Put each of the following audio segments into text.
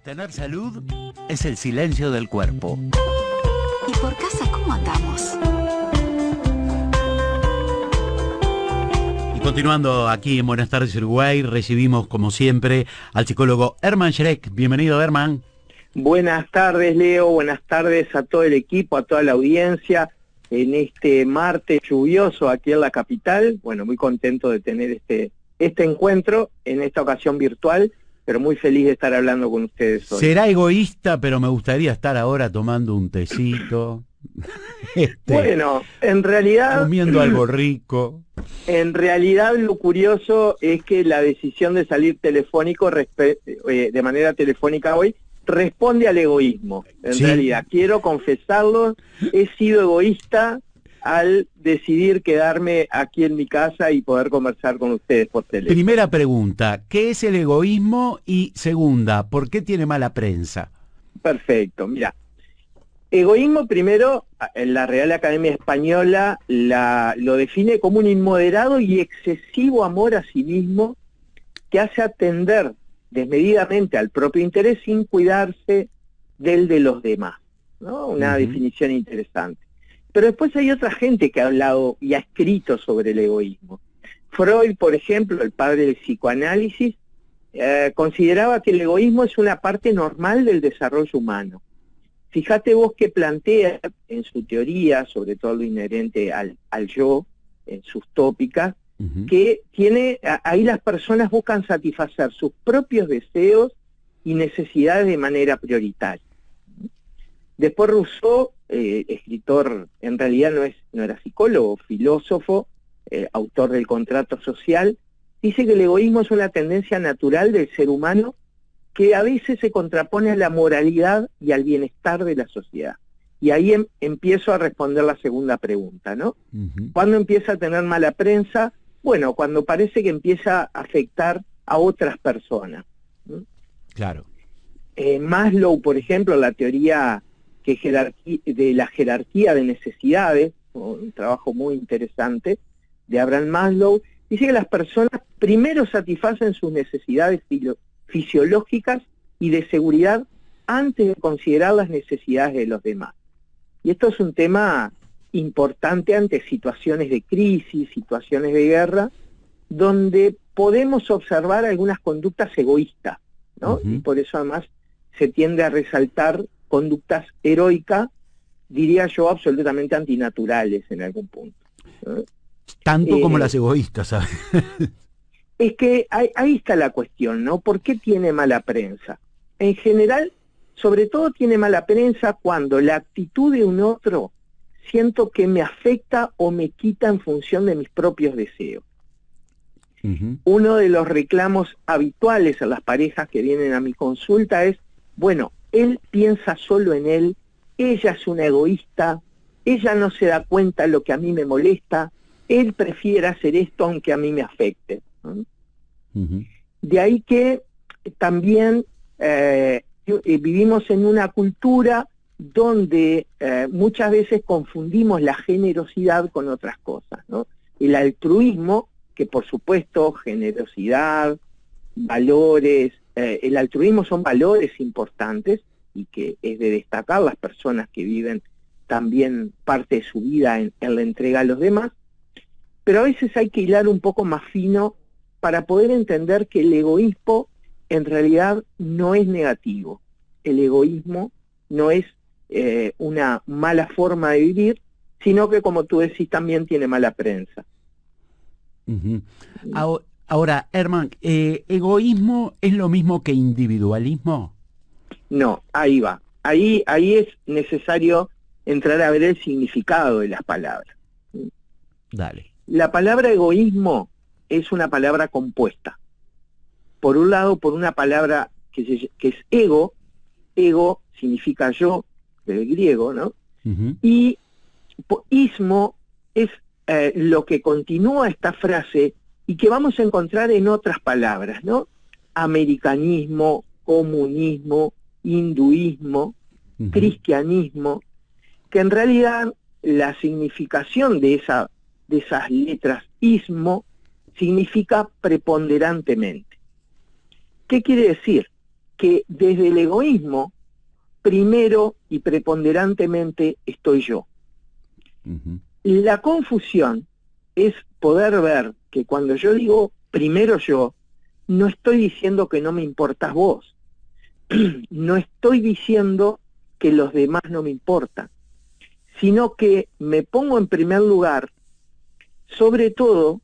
Tener salud es el silencio del cuerpo. ¿Y por casa cómo andamos? Y continuando aquí en Buenas tardes Uruguay, recibimos como siempre al psicólogo Herman Schreck. Bienvenido, Herman. Buenas tardes, Leo. Buenas tardes a todo el equipo, a toda la audiencia. En este martes lluvioso aquí en la capital, bueno, muy contento de tener este encuentro, en esta ocasión virtual, pero muy feliz de estar hablando con ustedes hoy. Será egoísta, pero me gustaría estar ahora tomando un tecito. Bueno, en realidad... comiendo algo rico. En realidad lo curioso es que la decisión de salir telefónico, de manera telefónica hoy, responde al egoísmo. En realidad, quiero confesarlo, he sido egoísta al decidir quedarme aquí en mi casa y poder conversar con ustedes por teléfono. Primera pregunta, ¿qué es el egoísmo? Y segunda, ¿por qué tiene mala prensa? Perfecto, mira. Egoísmo, primero, en la Real Academia Española lo define como un inmoderado y excesivo amor a sí mismo que hace atender desmedidamente al propio interés sin cuidarse del de los demás, ¿no? Una definición interesante. Pero después hay otra gente que ha hablado y ha escrito sobre el egoísmo. Freud, por ejemplo, el padre del psicoanálisis, consideraba que el egoísmo es una parte normal del desarrollo humano. Fíjate vos que plantea en su teoría, sobre todo lo inherente al yo, en sus tópicas, que ahí las personas buscan satisfacer sus propios deseos y necesidades de manera prioritaria. Después Rousseau, escritor, en realidad no era psicólogo, filósofo, autor del Contrato Social, dice que el egoísmo es una tendencia natural del ser humano que a veces se contrapone a la moralidad y al bienestar de la sociedad. Y ahí empiezo a responder la segunda pregunta, ¿no? ¿Cuándo empieza a tener mala prensa? Bueno, cuando parece que empieza a afectar a otras personas. Claro. Maslow, por ejemplo, la teoría de la jerarquía de necesidades, un trabajo muy interesante de Abraham Maslow, dice que las personas primero satisfacen sus necesidades fisiológicas y de seguridad antes de considerar las necesidades de los demás. Y esto es un tema importante ante situaciones de crisis, situaciones de guerra, donde podemos observar algunas conductas egoístas, ¿no? Y por eso además se tiende a resaltar conductas heroicas, diría yo, absolutamente antinaturales en algún punto, ¿no? Tanto como las egoístas, ¿sabes? Es que ahí está la cuestión, ¿no? ¿Por qué tiene mala prensa? En general, sobre todo tiene mala prensa cuando la actitud de un otro siento que me afecta o me quita en función de mis propios deseos. Uno de los reclamos habituales a las parejas que vienen a mi consulta es, bueno, él piensa solo en él, ella es una egoísta, ella no se da cuenta de lo que a mí me molesta, él prefiere hacer esto aunque a mí me afecte. De ahí que también vivimos en una cultura donde muchas veces confundimos la generosidad con otras cosas, ¿no? El altruismo, que por supuesto generosidad, valores, el altruismo son valores importantes y que es de destacar las personas que viven también parte de su vida en la entrega a los demás, pero a veces hay que hilar un poco más fino para poder entender que el egoísmo en realidad no es negativo. El egoísmo no es una mala forma de vivir, sino que, como tú decís, también tiene mala prensa. Ahora, Herman, ¿egoísmo es lo mismo que individualismo? No, ahí va. Ahí es necesario entrar a ver el significado de las palabras. Dale. La palabra egoísmo es una palabra compuesta. Por un lado, por una palabra que es ego significa yo, del griego, ¿no? Y ismo es lo que continúa esta frase y que vamos a encontrar en otras palabras, ¿no? Americanismo, comunismo, hinduismo, cristianismo, que en realidad la significación de esas letras ismo significa preponderantemente. ¿Qué quiere decir? que desde el egoísmo, primero y preponderantemente estoy yo. Ujú. La confusión es poder ver que cuando yo digo primero yo, no estoy diciendo que no me importas vos, no estoy diciendo que los demás no me importan, sino que me pongo en primer lugar, sobre todo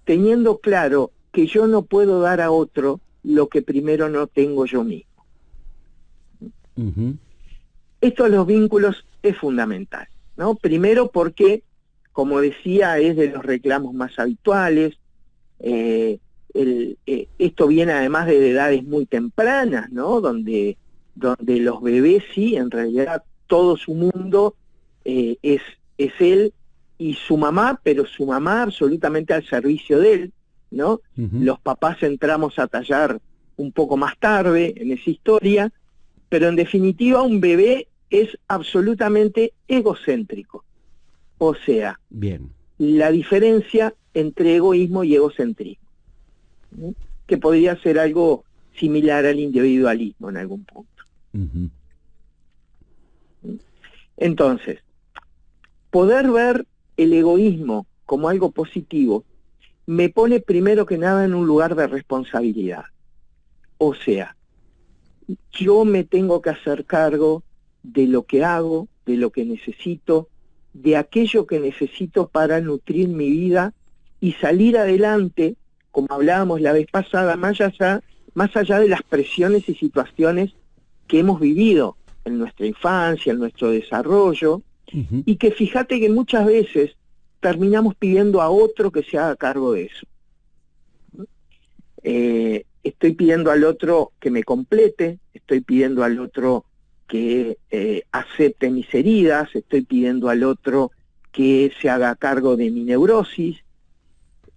teniendo claro que yo no puedo dar a otro lo que primero no tengo yo mismo. Ujú. Esto de los vínculos es fundamental, ¿no? Primero porque, como decía, es de los reclamos más habituales. Esto viene además de edades muy tempranas, ¿no? Donde los bebés sí, en realidad todo su mundo es él y su mamá, pero su mamá absolutamente al servicio de él, ¿no? Ujú. Los papás entramos a tallar un poco más tarde en esa historia, pero en definitiva un bebé es absolutamente egocéntrico. O sea, Bien. la diferencia entre egoísmo y egocentrismo, ¿sí? Que podría ser algo similar al individualismo en algún punto. Ujú. Entonces, poder ver el egoísmo como algo positivo me pone primero que nada en un lugar de responsabilidad. O sea, yo me tengo que hacer cargo de lo que hago, de lo que necesito, de aquello que necesito para nutrir mi vida y salir adelante, como hablábamos la vez pasada, más allá de las presiones y situaciones que hemos vivido en nuestra infancia, en nuestro desarrollo, Ujú. y que fíjate que muchas veces terminamos pidiendo a otro que se haga cargo de eso. Estoy pidiendo al otro que me complete, estoy pidiendo al otro que acepte mis heridas, estoy pidiendo al otro que se haga cargo de mi neurosis,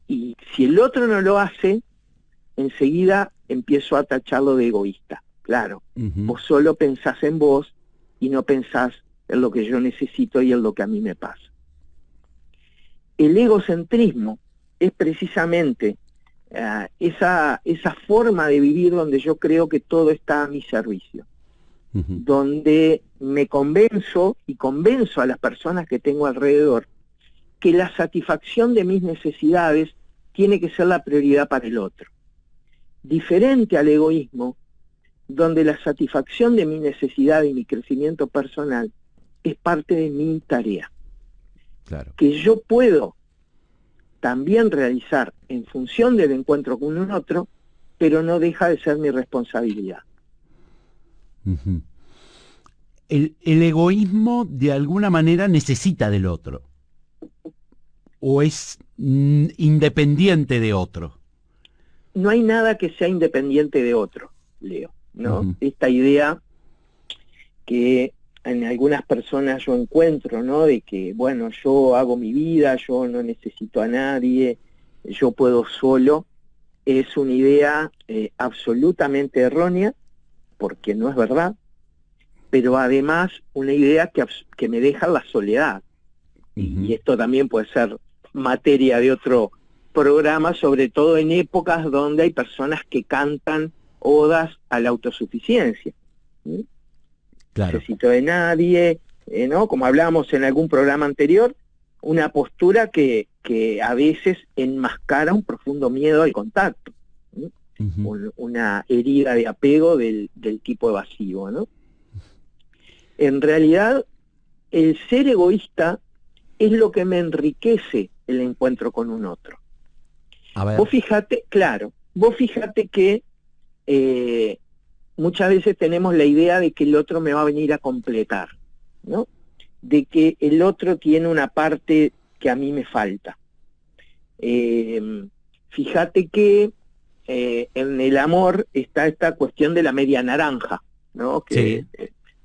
y si el otro no lo hace, enseguida empiezo a tacharlo de egoísta. Claro, Ujú. vos solo pensás en vos y no pensás en lo que yo necesito y en lo que a mí me pasa. El egocentrismo es precisamente esa forma de vivir donde yo creo que todo está a mi servicio, Ujú. donde me convenzo y convenzo a las personas que tengo alrededor que la satisfacción de mis necesidades tiene que ser la prioridad para el otro. Diferente al egoísmo, donde la satisfacción de mi necesidad y mi crecimiento personal es parte de mi tarea, Claro. que yo puedo también realizar en función del encuentro con un otro, pero no deja de ser mi responsabilidad. Ujú. El egoísmo de alguna manera necesita del otro. O es independiente de otro. No hay nada que sea independiente de otro, Leo, ¿no? Ujú. Esta idea que en algunas personas yo encuentro, ¿no? De que, bueno, yo hago mi vida, yo no necesito a nadie, yo puedo solo, es una idea absolutamente errónea, porque no es verdad, pero además una idea que me deja en la soledad. Ujú. Y esto también puede ser materia de otro programa, sobre todo en épocas donde hay personas que cantan odas a la autosuficiencia. ¿Sí? Claro. Necesito de nadie, ¿no? Como hablábamos en algún programa anterior, una postura que a veces enmascara un profundo miedo al contacto, ¿sí? Ujú. Una herida de apego del tipo evasivo, ¿no? En realidad, el ser egoísta es lo que me enriquece el encuentro con un otro. A ver. Vos fíjate, claro, vos fíjate que muchas veces tenemos la idea de que el otro me va a venir a completar, ¿no? De que el otro tiene una parte que a mí me falta. Fíjate que en el amor está esta cuestión de la media naranja, ¿no? Sí.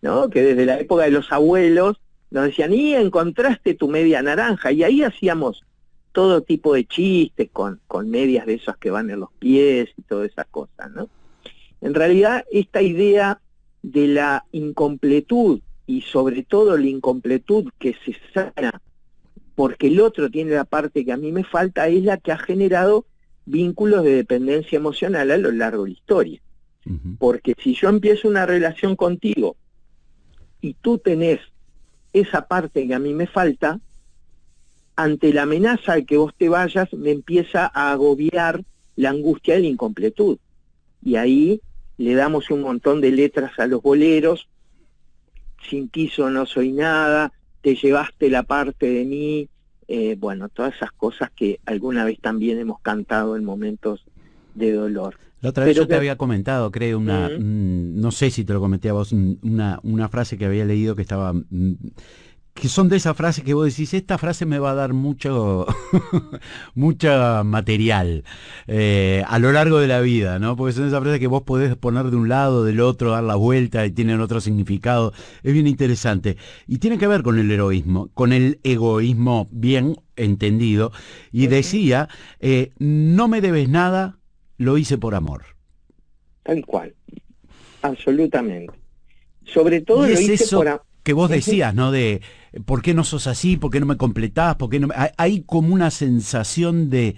¿No? Que desde la época de los abuelos nos decían, y encontraste tu media naranja, y ahí hacíamos todo tipo de chistes con medias de esas que van en los pies y todas esas cosas, ¿no? En realidad, esta idea de la incompletud, y sobre todo la incompletud que se sana porque el otro tiene la parte que a mí me falta, es la que ha generado vínculos de dependencia emocional a lo largo de la historia. Porque si yo empiezo una relación contigo y tú tenés esa parte que a mí me falta, ante la amenaza de que vos te vayas, me empieza a agobiar la angustia de la incompletud. Y ahí le damos un montón de letras a los boleros: sin ti yo no soy nada, te llevaste la parte de mí, bueno, todas esas cosas que alguna vez también hemos cantado en momentos de dolor. La otra vez yo te había comentado, creo, no sé si te lo comenté a vos, una frase que había leído que estaba... que son de esas frases que vos decís, esta frase me va a dar mucho material a lo largo de la vida, ¿no? Porque son esas frases que vos podés poner de un lado, del otro, dar la vuelta y tienen otro significado. Es bien interesante. Y tiene que ver con el heroísmo, con el egoísmo bien entendido. Y decía, no me debes nada, lo hice por amor. Tal cual. Absolutamente. Sobre todo y lo hice eso por amor. Que vos decías, ¿no? De ¿por qué no sos así? ¿Por qué no me completás? ¿Por qué no hay como una sensación de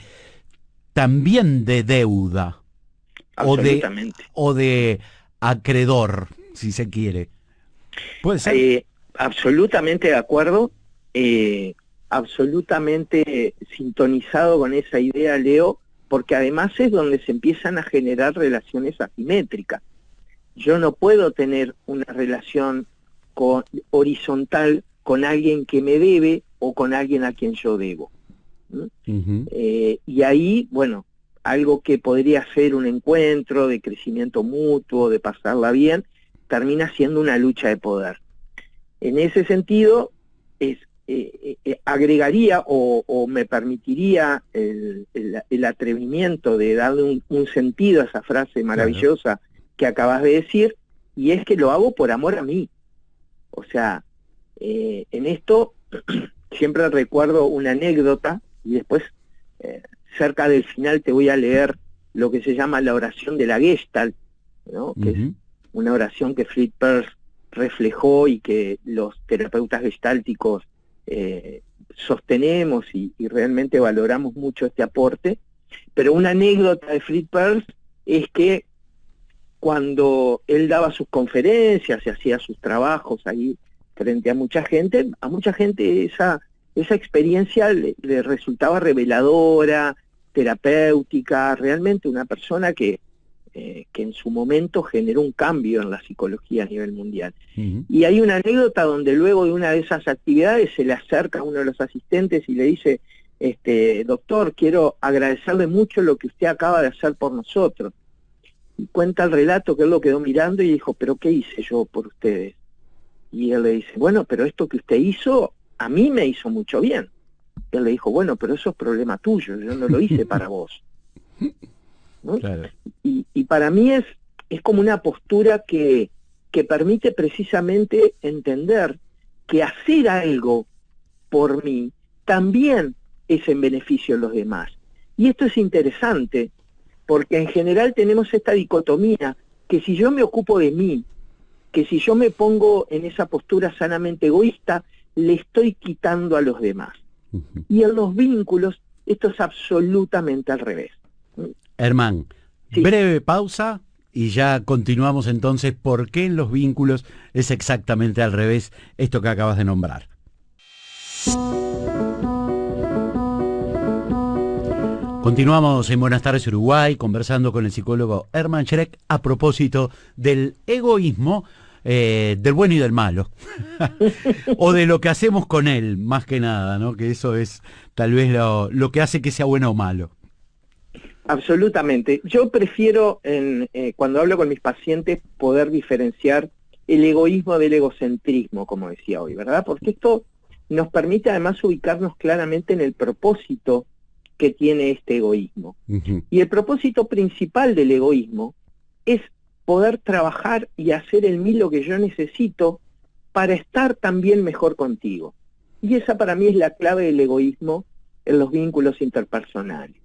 también de deuda o de acreedor, si se quiere. ¿Puede ser? Absolutamente de acuerdo, absolutamente sintonizado con esa idea, Leo, porque además es donde se empiezan a generar relaciones asimétricas. Yo no puedo tener una relación horizontal con alguien que me debe o con alguien a quien yo debo. Y ahí, bueno, algo que podría ser un encuentro de crecimiento mutuo, de pasarla bien, termina siendo una lucha de poder. En ese sentido, agregaría o me permitiría el atrevimiento de darle un sentido a esa frase maravillosa que acabas de decir, y es que lo hago por amor a mí. O sea, en esto siempre recuerdo una anécdota, y después cerca del final te voy a leer lo que se llama la oración de la Gestalt, ¿no? Que es una oración que Fritz Perls reflejó y que los terapeutas gestálticos sostenemos y realmente valoramos mucho este aporte. Pero una anécdota de Fritz Perls es que cuando él daba sus conferencias y hacía sus trabajos ahí frente a mucha gente esa experiencia le resultaba reveladora, terapéutica, realmente una persona que en su momento generó un cambio en la psicología a nivel mundial. Y hay una anécdota donde luego de una de esas actividades se le acerca a uno de los asistentes y le dice, doctor, quiero agradecerle mucho lo que usted acaba de hacer por nosotros. Y cuenta el relato que él lo quedó mirando y dijo, ¿pero qué hice yo por ustedes? Y él le dice, bueno, pero esto que usted hizo, a mí me hizo mucho bien. Y él le dijo, bueno, pero eso es problema tuyo, yo no lo hice para vos. ¿No? Claro. Y para mí es como una postura que permite precisamente entender que hacer algo por mí también es en beneficio de los demás. Y esto es interesante, porque en general tenemos esta dicotomía, que si yo me ocupo de mí, que si yo me pongo en esa postura sanamente egoísta, le estoy quitando a los demás. Y en los vínculos, esto es absolutamente al revés. Herman, sí. Breve pausa y ya continuamos entonces. ¿Por qué en los vínculos es exactamente al revés esto que acabas de nombrar? Continuamos en Buenas tardes Uruguay, conversando con el psicólogo Herman Schreck a propósito del egoísmo, del bueno y del malo, o de lo que hacemos con él, más que nada, ¿no? Que eso es tal vez lo que hace que sea bueno o malo. Absolutamente. Yo prefiero, cuando hablo con mis pacientes, poder diferenciar el egoísmo del egocentrismo, como decía hoy, ¿verdad? Porque esto nos permite además ubicarnos claramente en el propósito que tiene este egoísmo. Y el propósito principal del egoísmo es poder trabajar y hacer en mí lo que yo necesito para estar también mejor contigo. Y esa para mí es la clave del egoísmo en los vínculos interpersonales.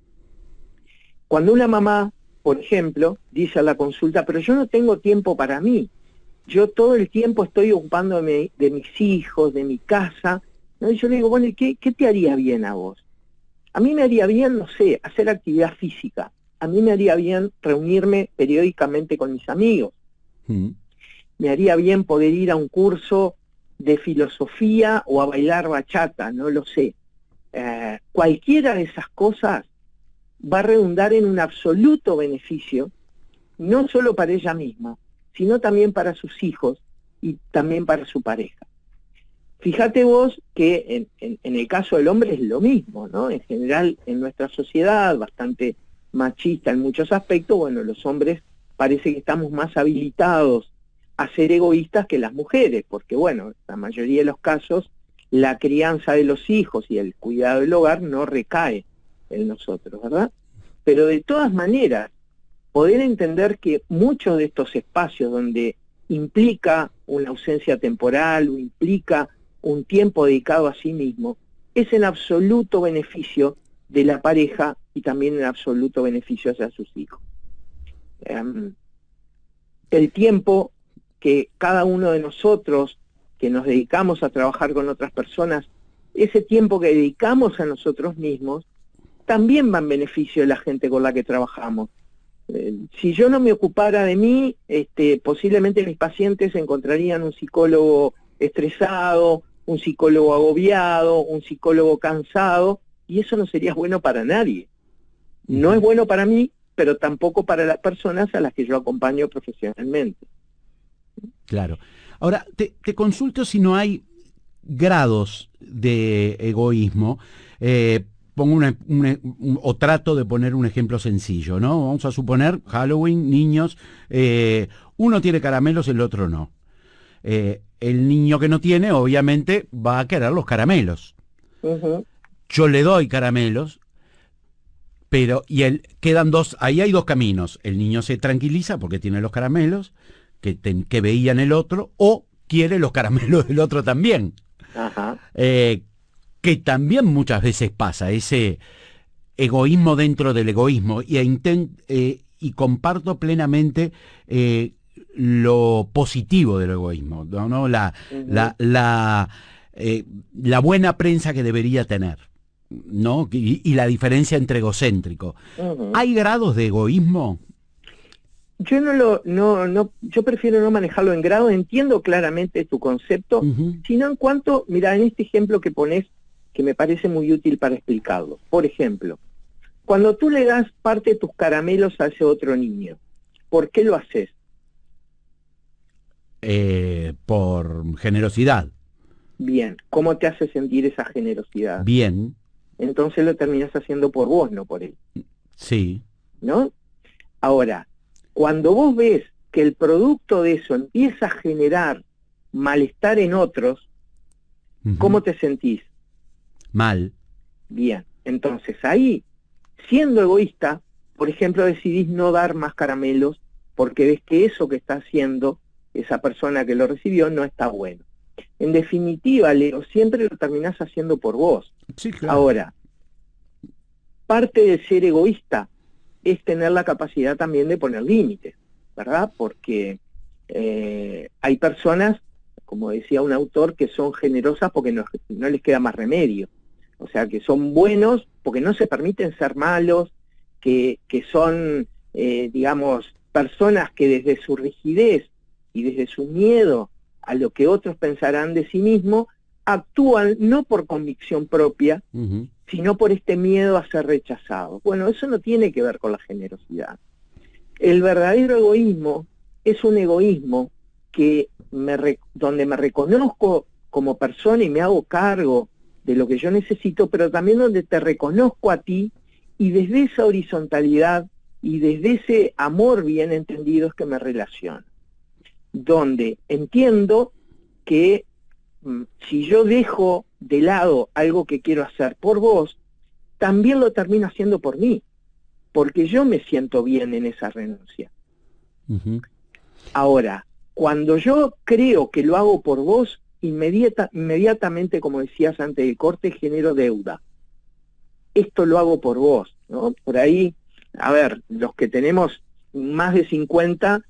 Cuando una mamá, por ejemplo, dice a la consulta, pero yo no tengo tiempo para mí, yo todo el tiempo estoy ocupándome de mis hijos, de mi casa, ¿no? Y yo le digo, bueno, ¿y qué te haría bien a vos? A mí me haría bien, no sé, hacer actividad física, a mí me haría bien reunirme periódicamente con mis amigos. Mm. Me haría bien poder ir a un curso de filosofía o a bailar bachata, no lo sé. Cualquiera de esas cosas va a redundar en un absoluto beneficio, no solo para ella misma, sino también para sus hijos y también para su pareja. Fíjate vos que en el caso del hombre es lo mismo, ¿no? En general, en nuestra sociedad, bastante machista en muchos aspectos, bueno, los hombres parece que estamos más habilitados a ser egoístas que las mujeres, porque bueno, la mayoría de los casos, la crianza de los hijos y el cuidado del hogar no recae en nosotros, ¿verdad? Pero de todas maneras, poder entender que muchos de estos espacios donde implica una ausencia temporal o implica un tiempo dedicado a sí mismo, es en absoluto beneficio de la pareja y también en absoluto beneficio hacia sus hijos. El tiempo que cada uno de nosotros, que nos dedicamos a trabajar con otras personas, ese tiempo que dedicamos a nosotros mismos, también va en beneficio de la gente con la que trabajamos. Si yo no me ocupara de mí, posiblemente mis pacientes encontrarían un psicólogo estresado, un psicólogo agobiado, un psicólogo cansado, y eso no sería bueno para nadie. No es bueno para mí, pero tampoco para las personas a las que yo acompaño profesionalmente. Claro. Ahora, te consulto si no hay grados de egoísmo. Pongo o trato de poner un ejemplo sencillo, ¿no? Vamos a suponer, Halloween, niños, uno tiene caramelos, el otro no. El niño que no tiene, obviamente, va a querer los caramelos. Uh-huh. Yo le doy caramelos, pero quedan dos, ahí hay dos caminos. El niño se tranquiliza porque tiene los caramelos que veía en el otro, o quiere los caramelos del otro también. Ajá. Que también muchas veces pasa, ese egoísmo dentro del egoísmo, y comparto plenamente lo positivo del egoísmo, ¿no? La buena prensa que debería tener, ¿no? Y la diferencia entre egocéntrico. Uh-huh. ¿Hay grados de egoísmo? Yo yo prefiero no manejarlo en grado, entiendo claramente tu concepto, Uh-huh. sino en cuanto, mira, en este ejemplo que pones, que me parece muy útil para explicarlo. Por ejemplo, cuando tú le das parte de tus caramelos a ese otro niño, ¿por qué lo haces? Por generosidad. Bien, ¿cómo te hace sentir esa generosidad? Bien, Entonces lo terminas haciendo por vos, no por él, sí. ¿no? Ahora, cuando vos ves que el producto de eso empieza a generar malestar en otros, Uh-huh. ¿cómo te sentís? Mal. Bien, entonces ahí, siendo egoísta, por ejemplo, decidís no dar más caramelos porque ves que eso que está haciendo esa persona que lo recibió no está bueno. En definitiva, Leo, siempre lo terminás haciendo por vos. Sí, claro. Ahora, parte de ser egoísta es tener la capacidad también de poner límites, ¿verdad? Porque hay personas, como decía un autor, que son generosas porque no les queda más remedio. O sea, que son buenos porque no se permiten ser malos, que son, digamos, personas que desde su rigidez y desde su miedo a lo que otros pensarán de sí mismos, actúan no por convicción propia, Uh-huh. sino por este miedo a ser rechazados. Bueno, eso no tiene que ver con la generosidad. El verdadero egoísmo es un egoísmo que donde me reconozco como persona y me hago cargo de lo que yo necesito, pero también donde te reconozco a ti, y desde esa horizontalidad y desde ese amor bien entendido es que me relaciono. Donde entiendo que si yo dejo de lado algo que quiero hacer por vos, también lo termino haciendo por mí, porque yo me siento bien en esa renuncia. Uh-huh. Ahora, cuando yo creo que lo hago por vos, inmediatamente, como decías antes del corte, genero deuda. Esto lo hago por vos, ¿no? Por ahí, a ver, los que tenemos más de 50,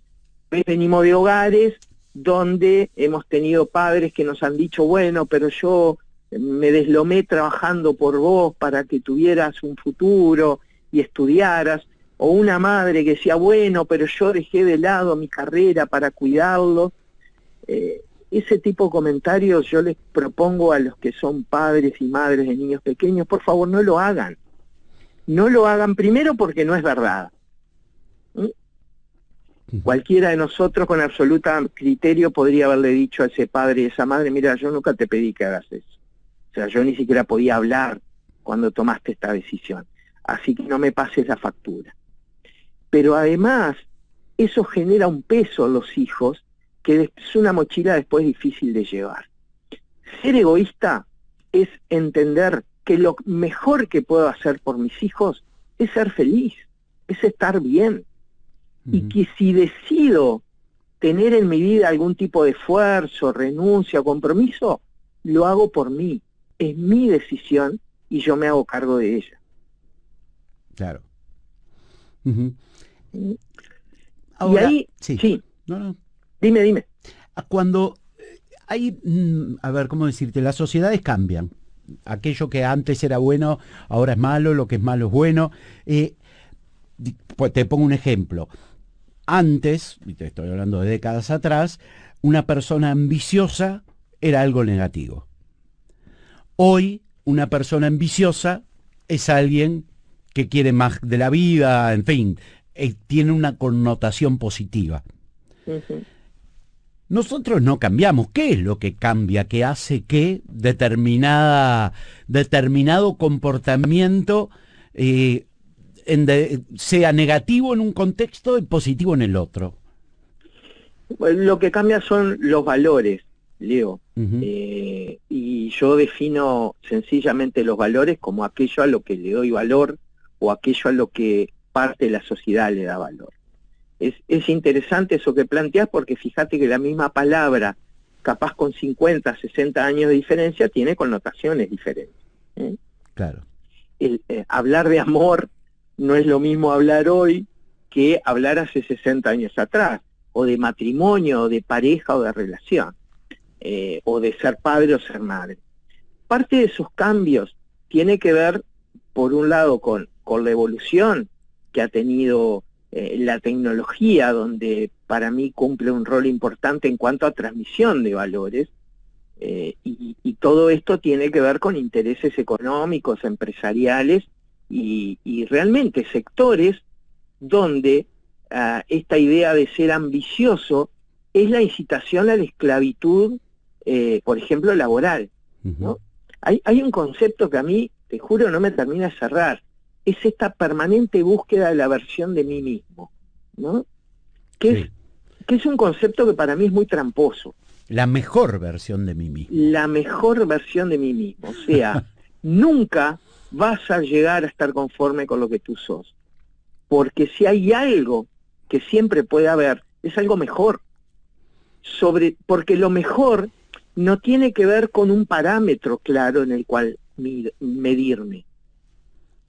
venimos de hogares donde hemos tenido padres que nos han dicho, bueno, pero yo me deslomé trabajando por vos para que tuvieras un futuro y estudiaras. o una madre que decía, bueno, pero yo dejé de lado mi carrera para cuidarlo. Ese tipo de comentarios yo les propongo a los que son padres y madres de niños pequeños, por favor, no lo hagan. No lo hagan primero porque no es verdad. Cualquiera de nosotros con absoluta criterio podría haberle dicho a ese padre y esa madre, mira, yo nunca te pedí que hagas eso. O sea, yo ni siquiera podía hablar cuando tomaste esta decisión. Así que no me pases la factura. Pero además, eso genera un peso en los hijos que es una mochila después difícil de llevar. Ser egoísta es entender que lo mejor que puedo hacer por mis hijos es ser feliz, es estar bien. Y que si decido tener en mi vida algún tipo de esfuerzo, renuncia o compromiso, lo hago por mí. Es mi decisión y yo me hago cargo de ella. Claro. Ahora, y ahí, sí. No. Dime. Cuando hay, a ver, ¿cómo decirte? Las sociedades cambian. Aquello que antes era bueno, ahora es malo, lo que es malo es bueno. Pues te pongo un ejemplo. Antes, y te estoy hablando de décadas atrás, una persona ambiciosa era algo negativo. Hoy, una persona ambiciosa es alguien que quiere más de la vida, en fin, tiene una connotación positiva. Nosotros no cambiamos. ¿Qué es lo que cambia? ¿Qué hace que determinado comportamiento sea negativo en un contexto y positivo en el otro? Bueno, lo que cambia son los valores, Leo. Y yo defino sencillamente los valores como aquello a lo que le doy valor o aquello a lo que parte de la sociedad le da valor. Es interesante eso que planteás porque fíjate que la misma palabra, capaz con 50, 60 años de diferencia, tiene connotaciones diferentes. Claro. Hablar de amor no es lo mismo hablar hoy que hablar hace 60 años atrás, o de matrimonio, o de pareja, o de relación, o de ser padre o ser madre. Parte de esos cambios tiene que ver, por un lado, con la evolución que ha tenido la tecnología, donde para mí cumple un rol importante en cuanto a transmisión de valores, y todo esto tiene que ver con intereses económicos, empresariales, y realmente sectores donde esta idea de ser ambicioso es la incitación a la esclavitud, por ejemplo, laboral, ¿no? Hay un concepto que a mí, te juro, no me termina de cerrar. Es esta permanente búsqueda de la versión de mí mismo, ¿no? Que es un concepto que para mí es muy tramposo. La mejor versión de mí mismo. La mejor versión de mí mismo. O sea, nunca vas a llegar a estar conforme con lo que tú sos. Porque si hay algo que siempre puede haber, es algo mejor. Porque lo mejor no tiene que ver con un parámetro claro en el cual medirme.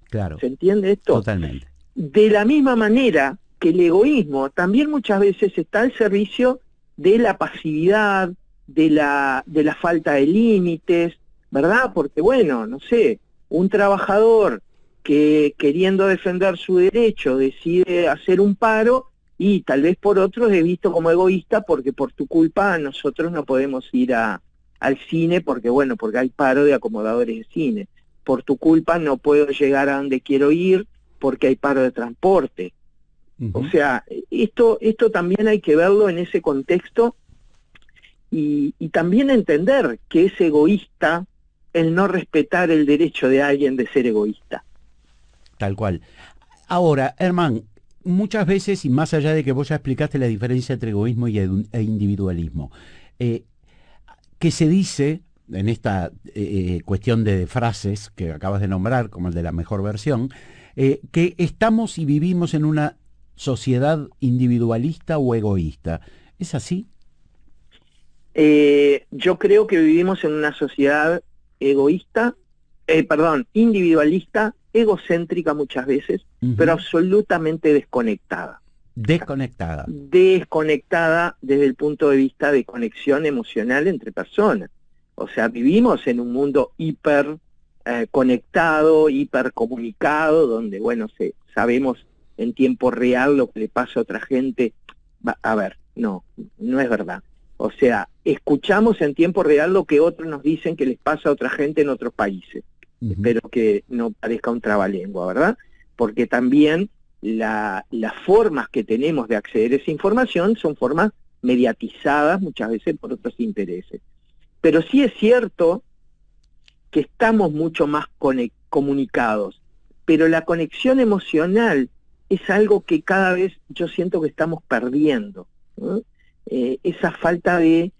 Claro. ¿Se entiende esto? Totalmente. De la misma manera que el egoísmo también muchas veces está al servicio de la pasividad, de la falta de límites, ¿verdad? Porque bueno, no sé, un trabajador que queriendo defender su derecho decide hacer un paro y tal vez por otros es visto como egoísta porque por tu culpa nosotros no podemos ir al cine porque hay paro de acomodadores de cine. Por tu culpa no puedo llegar a donde quiero ir porque hay paro de transporte. O sea, esto también hay que verlo en ese contexto y también entender que es egoísta el no respetar el derecho de alguien de ser egoísta. Tal cual. Ahora, Herman, muchas veces, y más allá de que vos ya explicaste la diferencia entre egoísmo e individualismo, que se dice en esta cuestión de frases que acabas de nombrar, como el de la mejor versión, que estamos y vivimos en una sociedad individualista o egoísta. ¿Es así? Yo creo que vivimos en una sociedad individualista, egocéntrica muchas veces, pero absolutamente desconectada. Desconectada. Desconectada desde el punto de vista de conexión emocional entre personas. O sea, vivimos en un mundo hiper conectado, hiper comunicado, donde, sabemos en tiempo real lo que le pasa a otra gente. A ver, no es verdad. O sea, escuchamos en tiempo real lo que otros nos dicen que les pasa a otra gente en otros países. Espero que no parezca un trabalengua, ¿verdad? Porque también las formas que tenemos de acceder a esa información son formas mediatizadas muchas veces por otros intereses. Pero sí es cierto que estamos mucho más comunicados, pero la conexión emocional es algo que cada vez yo siento que estamos perdiendo, ¿no? Esa falta de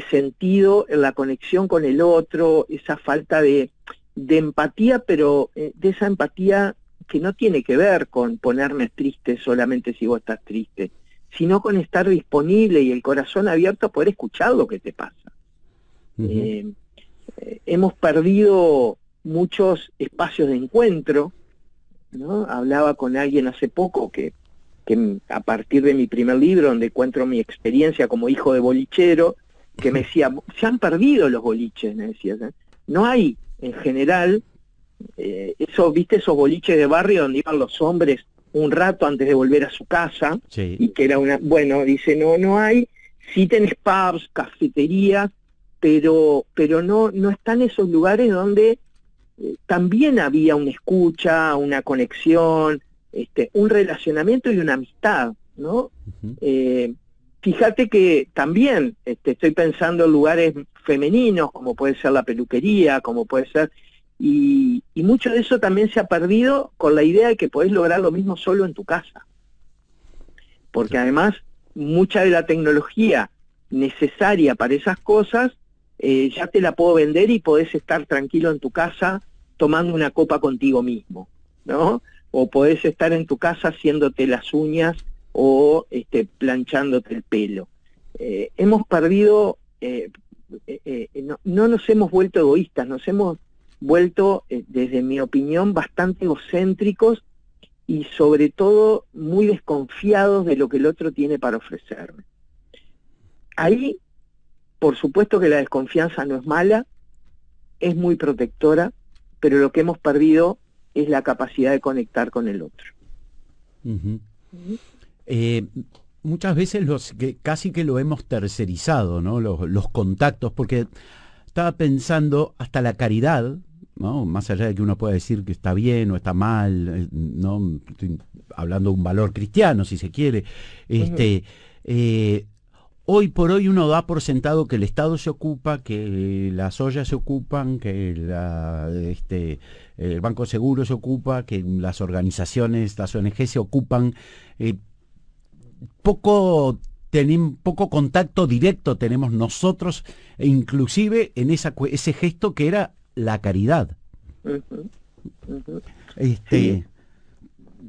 sentido en la conexión con el otro, esa falta de empatía, pero de esa empatía que no tiene que ver con ponerme triste solamente si vos estás triste, sino con estar disponible y el corazón abierto a poder escuchar lo que te pasa. Hemos perdido muchos espacios de encuentro, ¿no? Hablaba con alguien hace poco que a partir de mi primer libro, donde encuentro mi experiencia como hijo de bolichero, que me decía, se han perdido los boliches, me decía, ¿eh? No hay, en general, ¿viste esos boliches de barrio donde iban los hombres un rato antes de volver a su casa? Sí. Y que era dice, no hay, sí tenés pubs, cafeterías, pero no están esos lugares donde también había una escucha, una conexión, un relacionamiento y una amistad, ¿no? Fíjate que también estoy pensando en lugares femeninos, como puede ser la peluquería, como puede ser, y mucho de eso también se ha perdido con la idea de que podés lograr lo mismo solo en tu casa. Porque además, mucha de la tecnología necesaria para esas cosas, ya te la puedo vender y podés estar tranquilo en tu casa tomando una copa contigo mismo, ¿no? O podés estar en tu casa haciéndote las uñas o planchándote el pelo. Hemos perdido, no nos hemos vuelto egoístas, nos hemos vuelto, desde mi opinión, bastante egocéntricos y sobre todo muy desconfiados de lo que el otro tiene para ofrecerme. Ahí, por supuesto que la desconfianza no es mala, es muy protectora, pero lo que hemos perdido es la capacidad de conectar con el otro. Muchas veces casi que lo hemos tercerizado, ¿no? Los contactos, porque estaba pensando hasta la caridad, ¿no? Más allá de que uno pueda decir que está bien o está mal, ¿no? Estoy hablando de un valor cristiano, si se quiere. Hoy por hoy uno da por sentado que el Estado se ocupa, que las ollas se ocupan, que el Banco Seguro se ocupa, que las organizaciones, las ONG se ocupan. Poco contacto directo tenemos nosotros, e inclusive en ese gesto que era la caridad. Sí.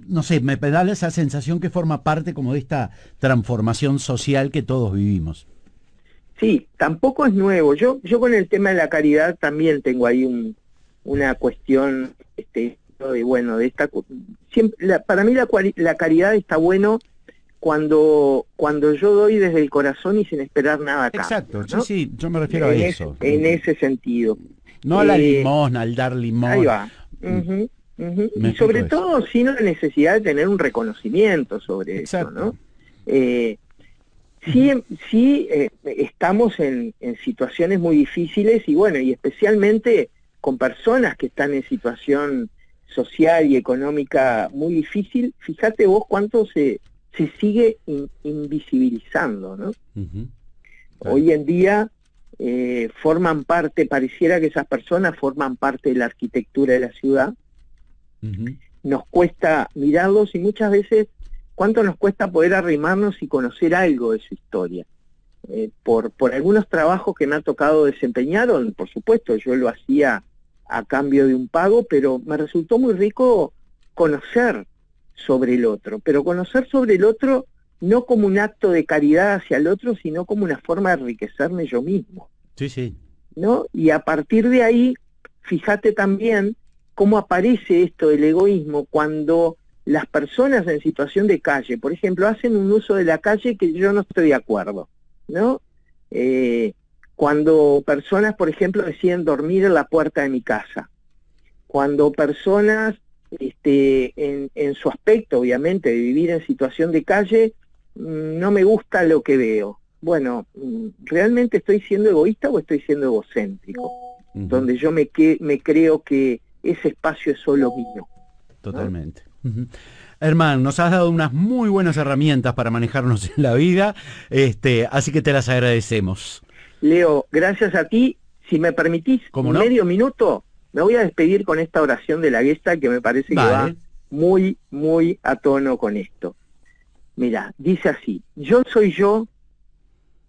No sé, me da esa sensación que forma parte como de esta transformación social que todos vivimos. Sí, tampoco es nuevo. Yo con el tema de la caridad también tengo ahí una cuestión de esta siempre, para mí la caridad está bueno cuando yo doy desde el corazón y sin esperar nada acá. Exacto, ¿no? sí, yo me refiero a eso. En ese sentido. No a la limosna, al dar limosna. Ahí va. Y sobre todo sin la necesidad de tener un reconocimiento sobre eso, ¿no? Sí, estamos en situaciones muy difíciles y especialmente con personas que están en situación social y económica muy difícil. Fíjate vos cuánto se sigue invisibilizando, ¿no? Hoy en día forman parte, pareciera que esas personas forman parte de la arquitectura de la ciudad. Nos cuesta mirarlos y muchas veces cuánto nos cuesta poder arrimarnos y conocer algo de su historia. Por algunos trabajos que me ha tocado desempeñar, por supuesto yo lo hacía a cambio de un pago, pero me resultó muy rico conocer sobre el otro, pero conocer sobre el otro no como un acto de caridad hacia el otro, sino como una forma de enriquecerme yo mismo. Sí. ¿No? Y a partir de ahí, fíjate también cómo aparece esto del egoísmo cuando las personas en situación de calle, por ejemplo, hacen un uso de la calle que yo no estoy de acuerdo, ¿no? Cuando personas, por ejemplo, deciden dormir en la puerta de mi casa, cuando personas en su aspecto, obviamente, de vivir en situación de calle, no me gusta lo que veo. Bueno, ¿realmente estoy siendo egoísta o estoy siendo egocéntrico? Donde yo me creo que ese espacio es solo mío. Totalmente. Herman, nos has dado unas muy buenas herramientas para manejarnos en la vida, así que te las agradecemos. Leo, gracias a ti. Si me permitís medio minuto, me voy a despedir con esta oración de la Gestalt que me parece que va muy, muy a tono con esto. Mira, dice así: yo soy yo,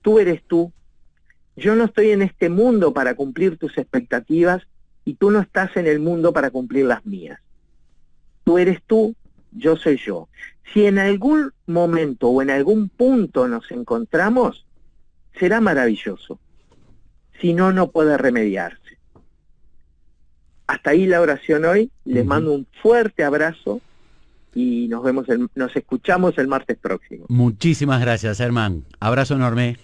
tú eres tú, yo no estoy en este mundo para cumplir tus expectativas y tú no estás en el mundo para cumplir las mías. Tú eres tú, yo soy yo. Si en algún momento o en algún punto nos encontramos, será maravilloso. Si no, no puede remediarse. Hasta ahí la oración hoy. Les mando un fuerte abrazo y nos escuchamos el martes próximo. Muchísimas gracias, Herman. Abrazo enorme.